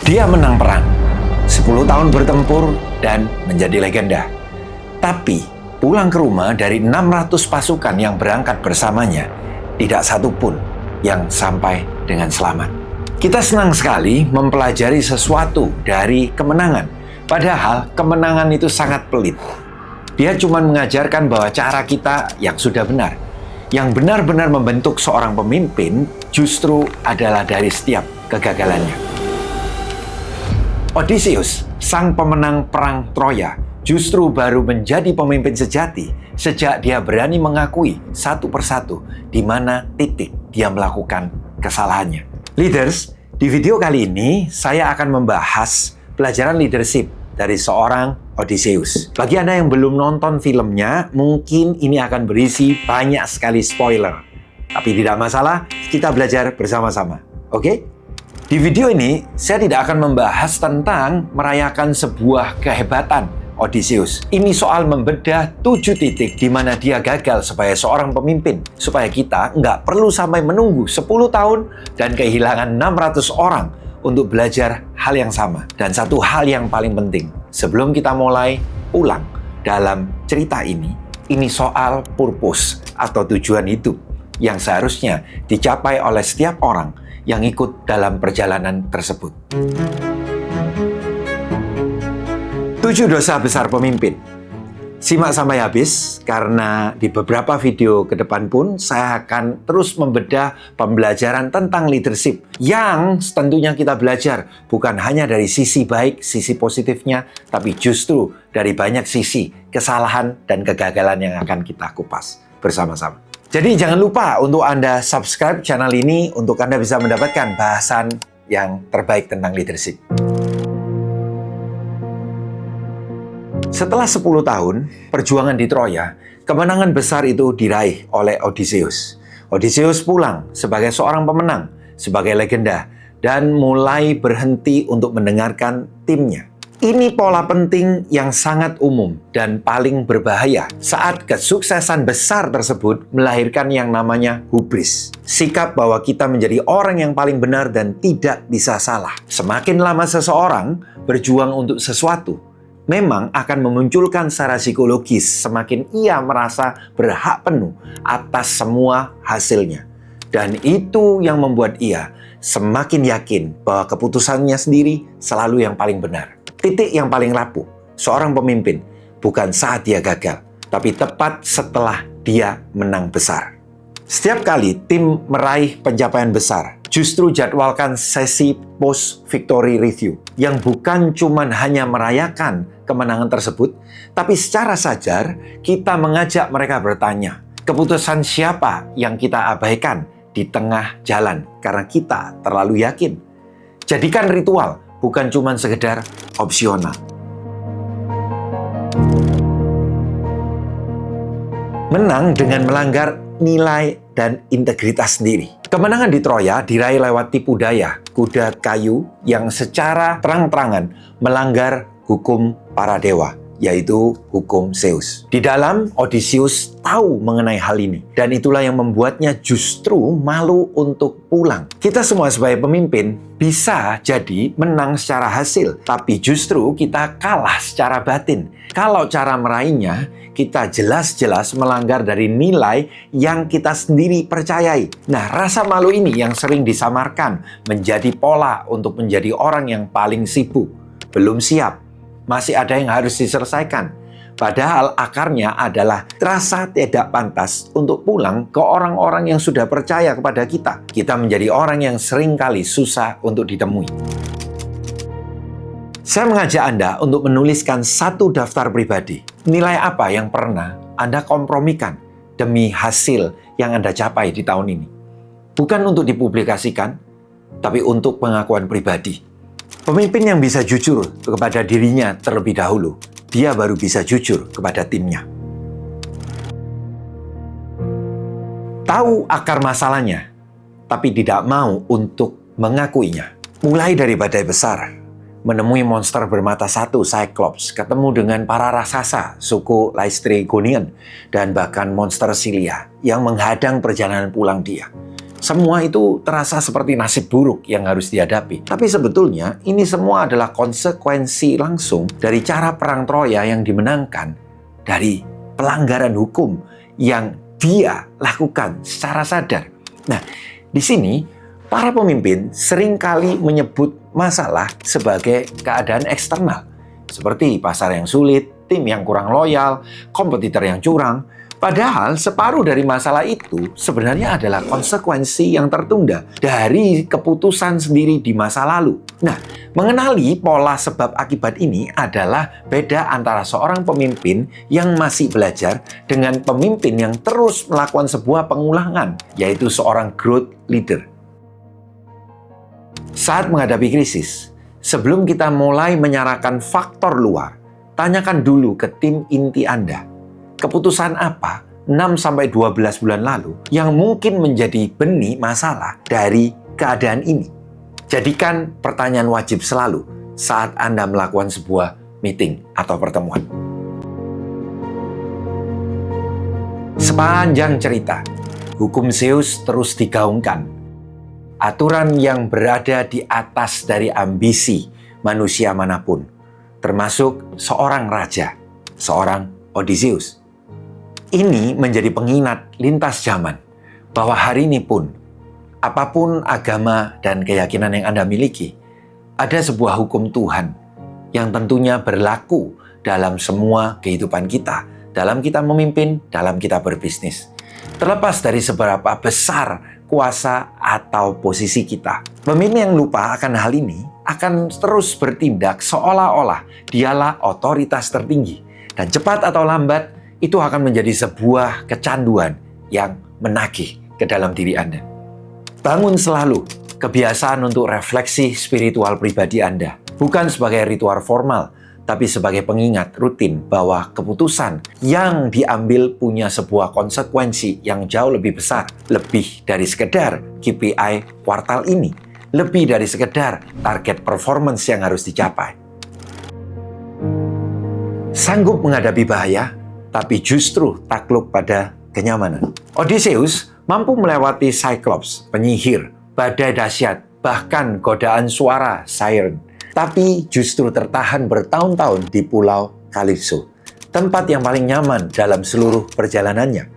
Dia menang perang, 10 tahun bertempur dan menjadi legenda. Tapi pulang ke rumah dari 600 pasukan yang berangkat bersamanya, tidak satu pun yang sampai dengan selamat. Kita senang sekali mempelajari sesuatu dari kemenangan, padahal kemenangan itu sangat pelit. Dia cuma mengajarkan bahwa cara kita yang sudah benar. Yang benar-benar membentuk seorang pemimpin justru adalah dari setiap kegagalannya. Odysseus, sang pemenang perang Troya, justru baru menjadi pemimpin sejati sejak dia berani mengakui satu persatu di mana titik dia melakukan kesalahannya. Leaders, di video kali ini saya akan membahas pelajaran leadership dari seorang Odysseus. Bagi Anda yang belum nonton filmnya, mungkin ini akan berisi banyak sekali spoiler. Tapi tidak masalah, kita belajar bersama-sama. Oke? Di video ini, saya tidak akan membahas tentang merayakan sebuah kehebatan Odysseus. Ini soal membedah 7 titik di mana dia gagal sebagai seorang pemimpin. Supaya kita nggak perlu sampai menunggu 10 tahun dan kehilangan 600 orang untuk belajar hal yang sama. Dan satu hal yang paling penting, sebelum kita mulai ulang dalam cerita ini soal purpose atau tujuan hidup yang seharusnya dicapai oleh setiap orang yang ikut dalam perjalanan tersebut. 7 dosa besar pemimpin. Simak sampai habis, karena di beberapa video ke depan pun saya akan terus membedah pembelajaran tentang leadership yang tentunya kita belajar bukan hanya dari sisi baik, sisi positifnya, tapi justru dari banyak sisi kesalahan dan kegagalan yang akan kita kupas bersama-sama. Jadi jangan lupa untuk Anda subscribe channel ini untuk Anda bisa mendapatkan bahasan yang terbaik tentang leadership. Setelah 10 tahun perjuangan di Troya, kemenangan besar itu diraih oleh Odysseus. Odysseus pulang sebagai seorang pemenang, sebagai legenda, dan mulai berhenti untuk mendengarkan timnya. Ini pola penting yang sangat umum dan paling berbahaya saat kesuksesan besar tersebut melahirkan yang namanya hubris. Sikap bahwa kita menjadi orang yang paling benar dan tidak bisa salah. Semakin lama seseorang berjuang untuk sesuatu, memang akan memunculkan secara psikologis semakin ia merasa berhak penuh atas semua hasilnya. Dan itu yang membuat ia semakin yakin bahwa keputusannya sendiri selalu yang paling benar. Titik yang paling rapuh seorang pemimpin bukan saat dia gagal, tapi tepat setelah dia menang besar. Setiap kali tim meraih pencapaian besar, justru jadwalkan sesi post-victory review yang bukan cuma hanya merayakan kemenangan tersebut, tapi secara sadar kita mengajak mereka bertanya, keputusan siapa yang kita abaikan di tengah jalan karena kita terlalu yakin. Jadikan ritual bukan cuma sekedar opsional. Menang dengan melanggar nilai dan integritas sendiri. Kemenangan di Troya diraih lewat tipu daya kuda kayu yang secara terang-terangan melanggar hukum para dewa, yaitu hukum Zeus. Di dalam, Odysseus tahu mengenai hal ini, dan itulah yang membuatnya justru malu untuk pulang. Kita semua sebagai pemimpin bisa jadi menang secara hasil, tapi justru kita kalah secara batin. Kalau cara meraihnya, kita jelas-jelas melanggar dari nilai yang kita sendiri percayai. Nah, rasa malu ini yang sering disamarkan menjadi pola untuk menjadi orang yang paling sibuk, belum siap, masih ada yang harus diselesaikan. Padahal akarnya adalah rasa tidak pantas untuk pulang ke orang-orang yang sudah percaya kepada kita. Kita menjadi orang yang seringkali susah untuk ditemui. Saya mengajak Anda untuk menuliskan satu daftar pribadi. Nilai apa yang pernah Anda kompromikan demi hasil yang Anda capai di tahun ini? Bukan untuk dipublikasikan, tapi untuk pengakuan pribadi. Pemimpin yang bisa jujur kepada dirinya terlebih dahulu, dia baru bisa jujur kepada timnya. Tahu akar masalahnya, tapi tidak mau untuk mengakuinya. Mulai dari badai besar, menemui monster bermata satu, Cyclops, ketemu dengan para raksasa, suku Laestrygonian, dan bahkan monster Scylla yang menghadang perjalanan pulang dia. Semua itu terasa seperti nasib buruk yang harus dihadapi. Tapi sebetulnya ini semua adalah konsekuensi langsung dari cara perang Troya yang dimenangkan dari pelanggaran hukum yang dia lakukan secara sadar. Nah, di sini para pemimpin seringkali menyebut masalah sebagai keadaan eksternal. Seperti pasar yang sulit, tim yang kurang loyal, kompetitor yang curang. Padahal separuh dari masalah itu sebenarnya adalah konsekuensi yang tertunda dari keputusan sendiri di masa lalu. Nah, mengenali pola sebab akibat ini adalah beda antara seorang pemimpin yang masih belajar dengan pemimpin yang terus melakukan sebuah pengulangan, yaitu seorang growth leader. Saat menghadapi krisis, sebelum kita mulai menyalahkan faktor luar, tanyakan dulu ke tim inti Anda. Keputusan apa 6-12 bulan lalu yang mungkin menjadi benih masalah dari keadaan ini? Jadikan pertanyaan wajib selalu saat Anda melakukan sebuah meeting atau pertemuan. Sepanjang cerita, hukum Zeus terus digaungkan. Aturan yang berada di atas dari ambisi manusia manapun, termasuk seorang raja, seorang Odysseus. Ini menjadi pengingat lintas zaman bahwa hari ini pun, apapun agama dan keyakinan yang Anda miliki, ada sebuah hukum Tuhan yang tentunya berlaku dalam semua kehidupan kita, dalam kita memimpin, dalam kita berbisnis. Terlepas dari seberapa besar kuasa atau posisi kita. Pemimpin yang lupa akan hal ini akan terus bertindak seolah-olah dialah otoritas tertinggi. Dan cepat atau lambat, itu akan menjadi sebuah kecanduan yang menagih ke dalam diri Anda. Bangun selalu kebiasaan untuk refleksi spiritual pribadi Anda. Bukan sebagai ritual formal, tapi sebagai pengingat rutin bahwa keputusan yang diambil punya sebuah konsekuensi yang jauh lebih besar. Lebih dari sekedar KPI kuartal ini. Lebih dari sekedar target performance yang harus dicapai. Sanggup menghadapi bahaya, tapi justru takluk pada kenyamanan. Odysseus mampu melewati Cyclops, penyihir, badai dahsyat, bahkan godaan suara siren. Tapi justru tertahan bertahun-tahun di Pulau Calypso, tempat yang paling nyaman dalam seluruh perjalanannya.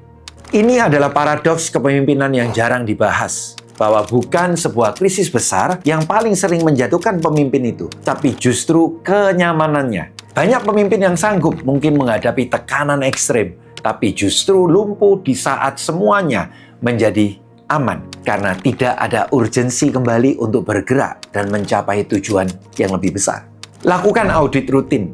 Ini adalah paradoks kepemimpinan yang jarang dibahas, bahwa bukan sebuah krisis besar yang paling sering menjatuhkan pemimpin itu, tapi justru kenyamanannya. Banyak pemimpin yang sanggup mungkin menghadapi tekanan ekstrem, tapi justru lumpuh di saat semuanya menjadi aman karena tidak ada urgensi kembali untuk bergerak dan mencapai tujuan yang lebih besar. Lakukan audit rutin.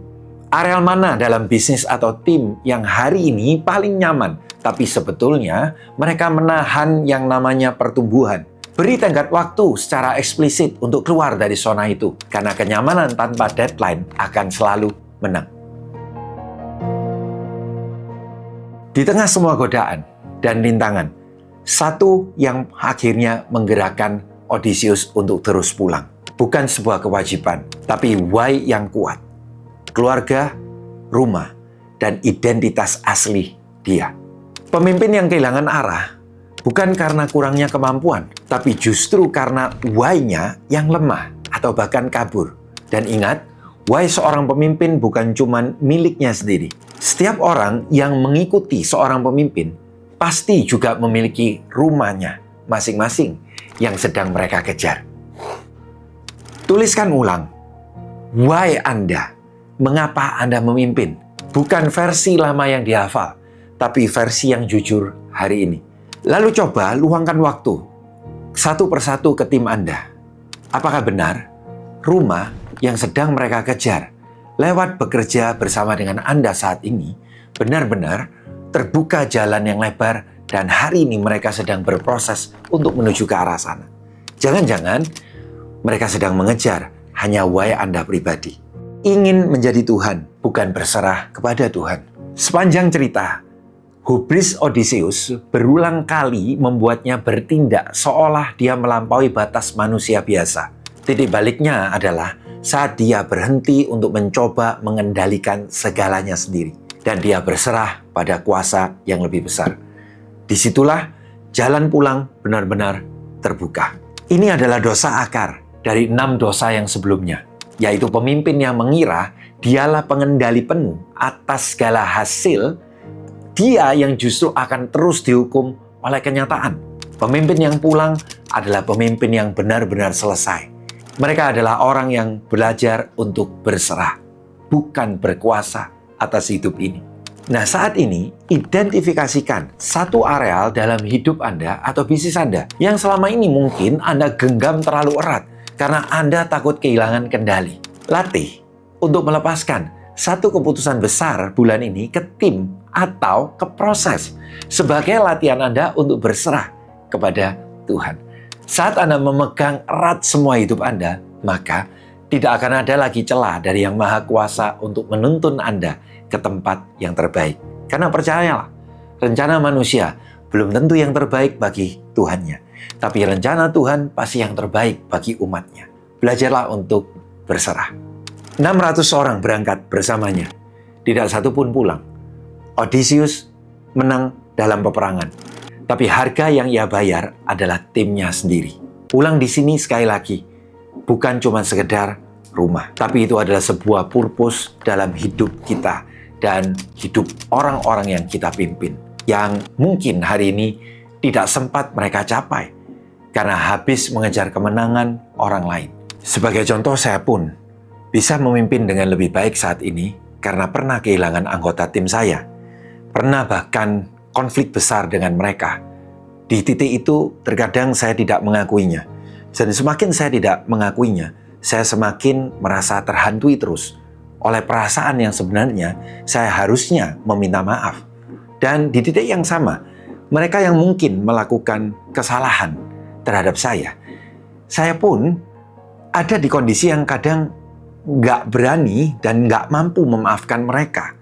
Areal mana dalam bisnis atau tim yang hari ini paling nyaman, tapi sebetulnya mereka menahan yang namanya pertumbuhan. Beri tenggat waktu secara eksplisit untuk keluar dari zona itu, karena kenyamanan tanpa deadline akan selalu menang. Di tengah semua godaan dan rintangan, satu yang akhirnya menggerakkan Odysseus untuk terus pulang. Bukan sebuah kewajiban, tapi why yang kuat. Keluarga, rumah, dan identitas asli dia. Pemimpin yang kehilangan arah bukan karena kurangnya kemampuan, tapi justru karena why-nya yang lemah atau bahkan kabur. Dan ingat, why seorang pemimpin bukan cuma miliknya sendiri. Setiap orang yang mengikuti seorang pemimpin pasti juga memiliki rumahnya masing-masing yang sedang mereka kejar. Tuliskan ulang why Anda, mengapa Anda memimpin. Bukan versi lama yang dihafal, tapi versi yang jujur hari ini. Lalu coba luangkan waktu satu persatu ke tim Anda. Apakah benar rumah yang sedang mereka kejar lewat bekerja bersama dengan Anda saat ini benar-benar terbuka jalan yang lebar dan hari ini mereka sedang berproses untuk menuju ke arah sana? Jangan-jangan mereka sedang mengejar hanya why Anda pribadi. Ingin menjadi Tuhan, bukan berserah kepada Tuhan. Sepanjang cerita, hubris Odysseus berulang kali membuatnya bertindak seolah dia melampaui batas manusia biasa. Titik baliknya adalah saat dia berhenti untuk mencoba mengendalikan segalanya sendiri. Dan dia berserah pada kuasa yang lebih besar. Disitulah jalan pulang benar-benar terbuka. Ini adalah dosa akar dari 6 dosa yang sebelumnya, yaitu pemimpin yang mengira dialah pengendali penuh atas segala hasil, dia yang justru akan terus dihukum oleh kenyataan. Pemimpin yang pulang adalah pemimpin yang benar-benar selesai. Mereka adalah orang yang belajar untuk berserah, bukan berkuasa atas hidup ini. Nah, saat ini, identifikasikan satu areal dalam hidup Anda atau bisnis Anda yang selama ini mungkin Anda genggam terlalu erat karena Anda takut kehilangan kendali. Latih untuk melepaskan satu keputusan besar bulan ini ke tim atau ke proses sebagai latihan Anda untuk berserah kepada Tuhan. Saat Anda memegang erat semua hidup Anda, maka tidak akan ada lagi celah dari Yang Maha Kuasa untuk menuntun Anda ke tempat yang terbaik. Karena percayalah, rencana manusia belum tentu yang terbaik bagi Tuhannya. Tapi rencana Tuhan pasti yang terbaik bagi umatnya. Belajarlah untuk berserah. 600 orang berangkat bersamanya. Tidak satu pun pulang. Odysseus menang dalam peperangan. Tapi harga yang ia bayar adalah timnya sendiri. Pulang di sini sekali lagi, bukan cuma sekedar rumah. Tapi itu adalah sebuah purpose dalam hidup kita dan hidup orang-orang yang kita pimpin. Yang mungkin hari ini tidak sempat mereka capai karena habis mengejar kemenangan orang lain. Sebagai contoh, saya pun bisa memimpin dengan lebih baik saat ini karena pernah kehilangan anggota tim saya. Pernah bahkan konflik besar dengan mereka. Di titik itu terkadang saya tidak mengakuinya. Dan semakin saya tidak mengakuinya, saya semakin merasa terhantui terus oleh perasaan yang sebenarnya saya harusnya meminta maaf. Dan di titik yang sama, mereka yang mungkin melakukan kesalahan terhadap saya pun ada di kondisi yang kadang nggak berani dan nggak mampu memaafkan mereka.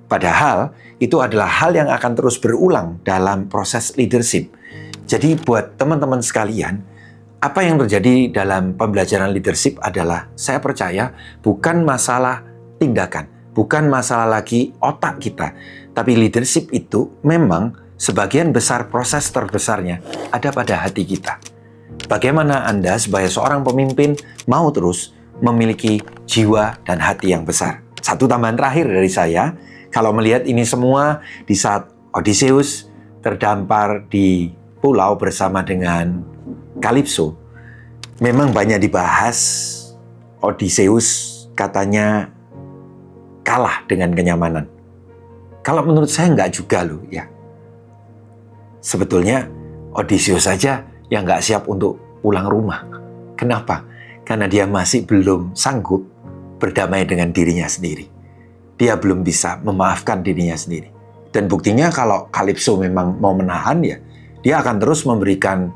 Padahal itu adalah hal yang akan terus berulang dalam proses leadership. Jadi buat teman-teman sekalian, apa yang terjadi dalam pembelajaran leadership adalah, saya percaya, bukan masalah tindakan, bukan masalah lagi otak kita. Tapi leadership itu memang sebagian besar proses terbesarnya ada pada hati kita. Bagaimana Anda sebagai seorang pemimpin mau terus memiliki jiwa dan hati yang besar. Satu tambahan terakhir dari saya, kalau melihat ini semua di saat Odysseus terdampar di pulau bersama dengan Kalipso, memang banyak dibahas. Odysseus katanya kalah dengan kenyamanan. Kalau menurut saya nggak juga loh ya. Sebetulnya Odysseus saja yang nggak siap untuk pulang rumah. Kenapa? Karena dia masih belum sanggup berdamai dengan dirinya sendiri. Dia belum bisa memaafkan dirinya sendiri. Dan buktinya kalau Kalipso memang mau menahan ya, dia akan terus memberikan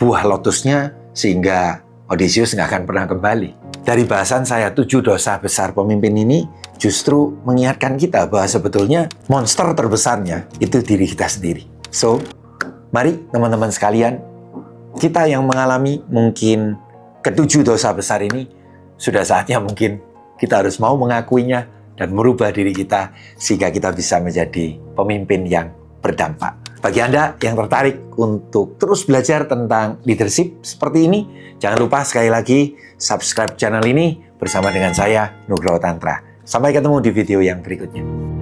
buah lotusnya sehingga Odysseus nggak akan pernah kembali. Dari bahasan saya 7 dosa besar pemimpin ini justru mengingatkan kita bahwa sebetulnya monster terbesarnya itu diri kita sendiri. So, mari teman-teman sekalian, kita yang mengalami mungkin ke-7 dosa besar ini, sudah saatnya mungkin kita harus mau mengakuinya dan merubah diri kita sehingga kita bisa menjadi pemimpin yang berdampak. Bagi Anda yang tertarik untuk terus belajar tentang leadership seperti ini, jangan lupa sekali lagi subscribe channel ini bersama dengan saya, Nugroho Tantra. Sampai ketemu di video yang berikutnya.